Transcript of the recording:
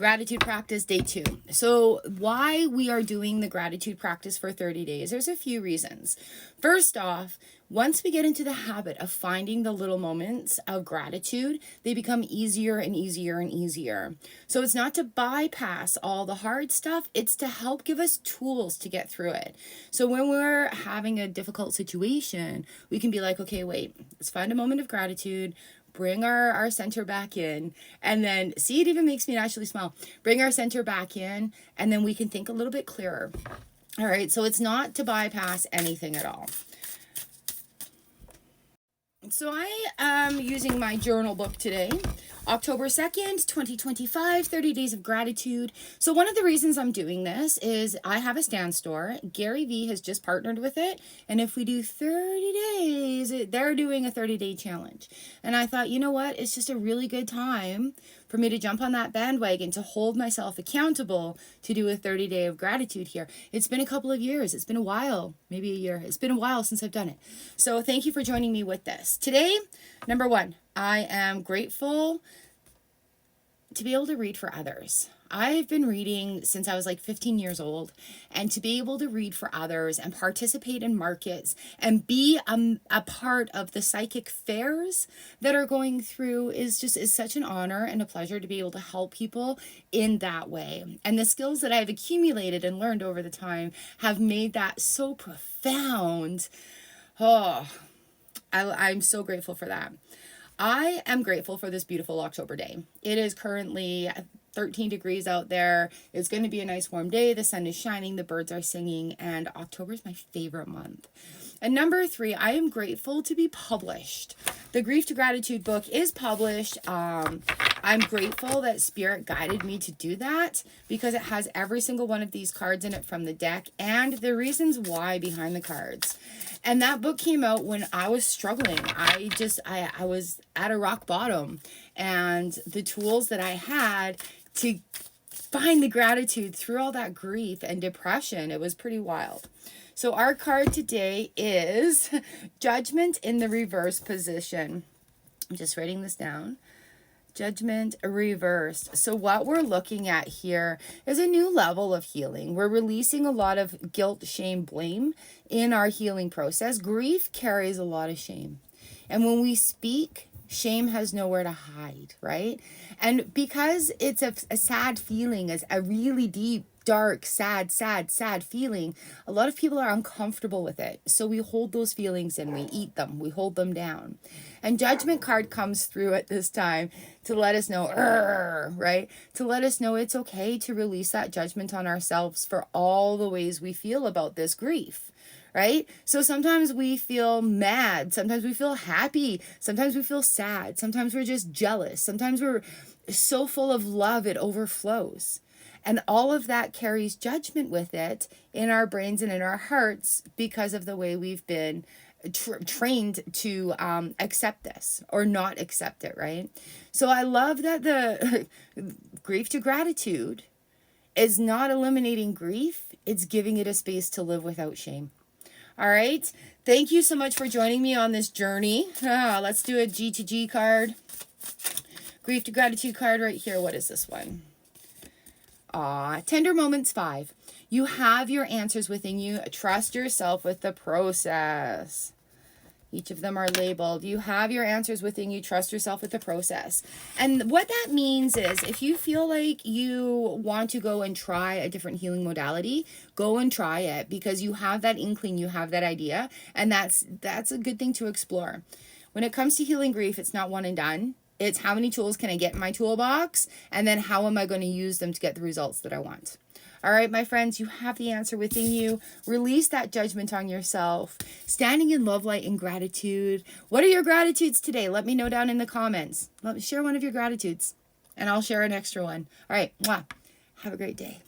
Gratitude practice day 2. So why we are doing the gratitude practice for 30 days, there's a few reasons. First off, once we get into the habit of finding the little moments of gratitude, they become easier and easier and easier. So it's not to bypass all the hard stuff, it's to help give us tools to get through it. So when we're having a difficult situation, we can be like, okay, wait, let's find a moment of gratitude, bring our center back in, and then see, it even makes me naturally smile. Bring our center back in, and then we can think a little bit clearer. All right, so it's not to bypass anything at all. So I am using my journal book today, October 2nd, 2025, 30 Days of Gratitude. So one of the reasons I'm doing this is I have a Stan Store. Gary Vee has just partnered with it. And if we do 30 days, they're doing a 30-day challenge. And I thought, you know what? It's just a really good time for me to jump on that bandwagon, to hold myself accountable to do a 30-day of gratitude here. It's been a couple of years. It's been a while, maybe a year. It's been a while since I've done it. So thank you for joining me with this. Today, number 1, I am grateful to be able to read for others. I've been reading since I was like 15 years old, and to be able to read for others and participate in markets and be a part of the psychic fairs that are going through is such an honor and a pleasure to be able to help people in that way. And the skills that I've accumulated and learned over the time have made that so profound. Oh, I'm so grateful for that. I am grateful for this beautiful October day. It is currently 13 degrees out there. It's going to be a nice warm day. The sun is shining, the birds are singing, and October is my favorite month. And number 3, I am grateful to be published. The Grief to Gratitude book is published. I'm grateful that Spirit guided me to do that, because it has every single one of these cards in it from the deck and the reasons why behind the cards. And that book came out when I was struggling. I was at a rock bottom, and the tools that I had to find the gratitude through all that grief and depression, it was pretty wild. So our card today is Judgment in the reverse position. I'm just writing this down. Judgment reversed. So what we're looking at here is a new level of healing. We're releasing a lot of guilt, shame, blame in our healing process. Grief carries a lot of shame. And when we speak, shame has nowhere to hide, right? And because it's a sad feeling, it's a really deep, dark, sad feeling, a lot of people are uncomfortable with it. So we hold those feelings in, we eat them, we hold them down. And Judgment card comes through at this time to let us know, right? To let us know it's okay to release that judgment on ourselves for all the ways we feel about this grief. Right? So sometimes we feel mad. Sometimes we feel happy. Sometimes we feel sad. Sometimes we're just jealous. Sometimes we're so full of love, it overflows. And all of that carries judgment with it in our brains and in our hearts because of the way we've been trained to accept this or not accept it, right? So I love that the Grief to Gratitude is not eliminating grief. It's giving it a space to live without shame. All right. Thank you so much for joining me on this journey. Let's do a G to G card. Grief to Gratitude card right here. What is this one? Tender Moments 5. You have your answers within you. Trust yourself with the process. Each of them are labeled. You have your answers within you. Trust yourself with the process. And what that means is if you feel like you want to go and try a different healing modality, go and try it, because you have that inkling, you have that idea, and that's a good thing to explore. When it comes to healing grief, it's not one and done. It's how many tools can I get in my toolbox, and then how am I going to use them to get the results that I want. All right, my friends, you have the answer within you. Release that judgment on yourself. Standing in love, light, and gratitude. What are your gratitudes today? Let me know down in the comments. Share one of your gratitudes, and I'll share an extra one. All right, mwah. Have a great day.